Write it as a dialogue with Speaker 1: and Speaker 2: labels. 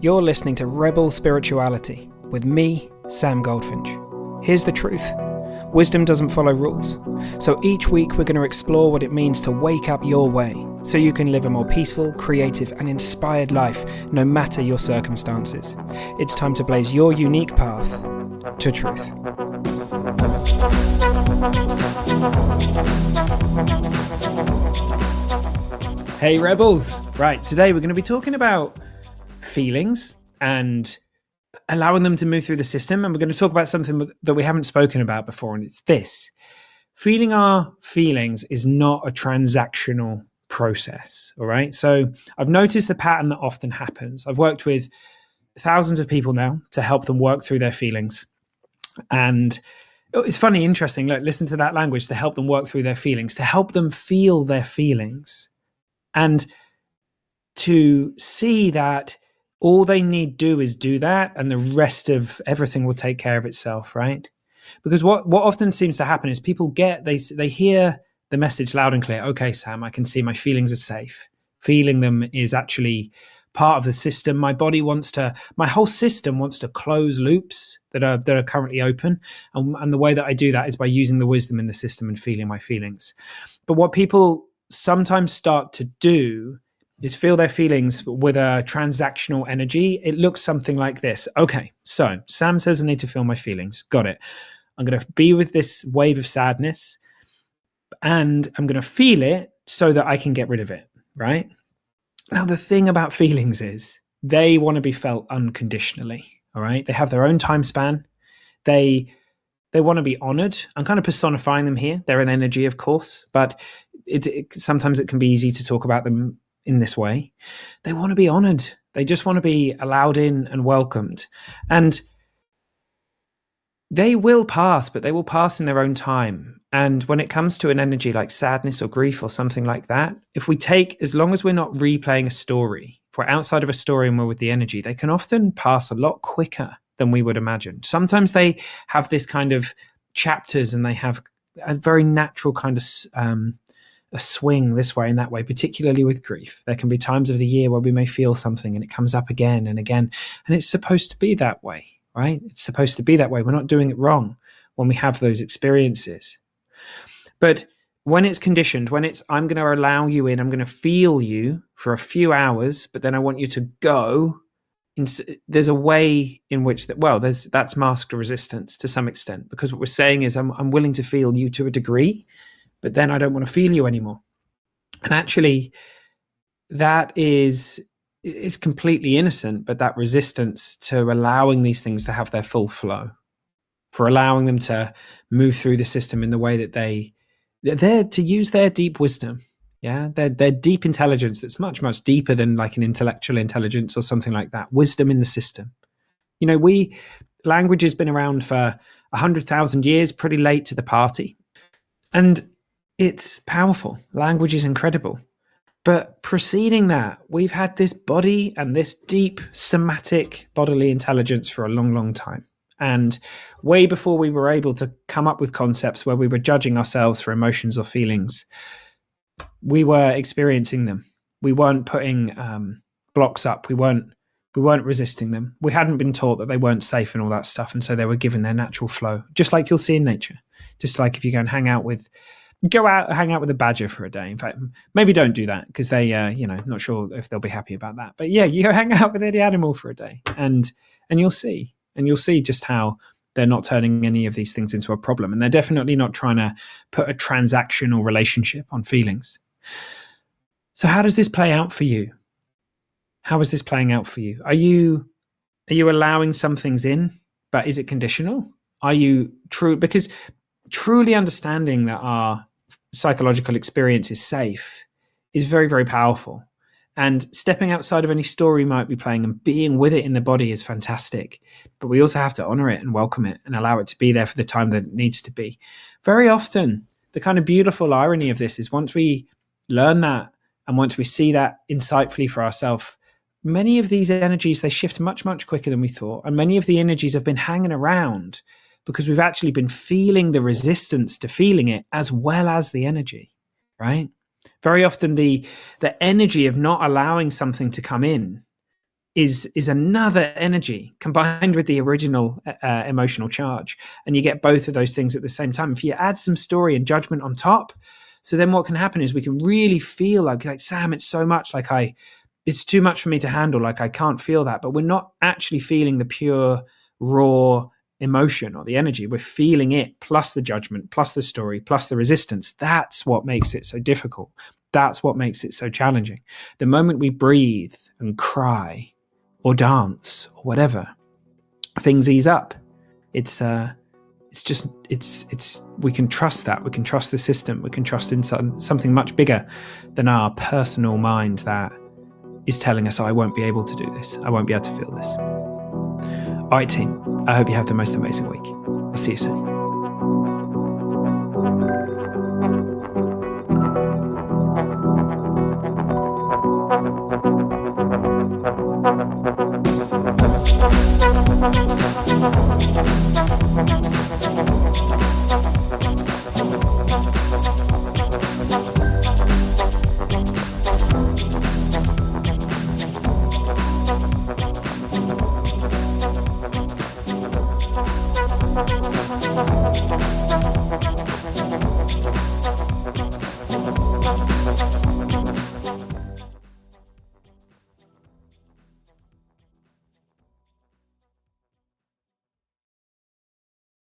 Speaker 1: You're listening to Rebel Spirituality with me, Sam Goldfinch. Here's the truth. Wisdom doesn't follow rules. So each week we're going to explore what it means to wake up your way so you can live a more peaceful, creative and inspired life no matter your circumstances. It's time to blaze your unique path to truth. Hey Rebels! Right, today we're going to be talking about feelings and allowing them to move through the system, and we're going to talk about something that we haven't spoken about before, and it's this. Feeling our feelings is not a transactional process, all right? So I've noticed a pattern that often happens. I've worked with thousands of people now to help them work through their feelings, and it's funny, interesting, look, listen to that language, to help them work through their feelings, to help them feel their feelings, and to see that all they need do is do that, and the rest of everything will take care of itself, right? Because what often seems to happen is people they hear the message loud and clear. Okay, Sam, I can see my feelings are safe. Feeling them is actually part of the system. My whole system wants to close loops that are currently open, and the way that I do that is by using the wisdom in the system and feeling my feelings. But what people sometimes start to do is feel their feelings with a transactional energy. It looks something like this. Okay, so Sam says I need to feel my feelings. Got it. I'm going to be with this wave of sadness and I'm going to feel it so that I can get rid of it, right? Now, the thing about feelings is they want to be felt unconditionally, all right? They have their own time span. They want to be honored. I'm kind of personifying them here. They're an energy, of course, but sometimes it can be easy to talk about them in this way. They want to be honored. They just want to be allowed in and welcomed. And they will pass, but they will pass in their own time. And when it comes to an energy like sadness or grief or something like that, as long as we're not replaying a story, if we're outside of a story and we're with the energy, they can often pass a lot quicker than we would imagine. Sometimes they have this kind of chapters and they have a very natural kind of a swing this way and that way, particularly with grief. There can be times of the year where we may feel something and it comes up again and again, and it's supposed to be that way, right? It's supposed to be that way. We're not doing it wrong when we have those experiences. But when it's conditioned, when it's, I'm going to allow you in, I'm going to feel you for a few hours, but then I want you to go, there's a way in which that's masked resistance to some extent, because what we're saying is I'm willing to feel you to a degree, but then I don't want to feel you anymore. And actually, that is completely innocent, but that resistance to allowing these things to have their full flow, for allowing them to move through the system in the way that they're there to use their deep wisdom. Yeah, their deep intelligence that's much, much deeper than like an intellectual intelligence or something like that. Wisdom in the system. You know, language has been around for 100,000 years, pretty late to the party. And it's powerful. Language is incredible. But preceding that, we've had this body and this deep somatic bodily intelligence for a long, long time. And way before we were able to come up with concepts where we were judging ourselves for emotions or feelings, we were experiencing them. We weren't putting blocks up. We weren't resisting them. We hadn't been taught that they weren't safe and all that stuff. And so they were given their natural flow, just like you'll see in nature. Just like if you go and hang out with a badger for a day. In fact, maybe don't do that because they, not sure if they'll be happy about that. But yeah, you go hang out with any animal for a day and you'll see just how they're not turning any of these things into a problem. And they're definitely not trying to put a transactional relationship on feelings. So how does this play out for you? How is this playing out for you? Are you allowing some things in, but is it conditional? Are you true? Because truly understanding that our psychological experience is safe is very, very powerful. And stepping outside of any story you might be playing and being with it in the body is fantastic. But we also have to honor it and welcome it and allow it to be there for the time that it needs to be. Very often, the kind of beautiful irony of this is once we learn that and once we see that insightfully for ourselves, many of these energies, they shift much, much quicker than we thought. And many of the energies have been hanging around because we've actually been feeling the resistance to feeling it as well as the energy, right? Very often the energy of not allowing something to come in is another energy combined with the original emotional charge, and you get both of those things at the same time. If you add some story and judgment on top, so then what can happen is we can really feel like Sam, it's so much, like it's too much for me to handle, like I can't feel that. But we're not actually feeling the pure raw emotion or the energy. We're feeling it plus the judgment plus the story plus the resistance. That's what makes it so difficult. That's what makes it so challenging. The moment we breathe and cry or dance or whatever, things ease up. It's we can trust that. We can trust the system. We can trust in something much bigger than our personal mind that is telling us, oh, I won't be able to do this. I won't be able to feel this. All right, team. I hope you have the most amazing week. I'll see you soon.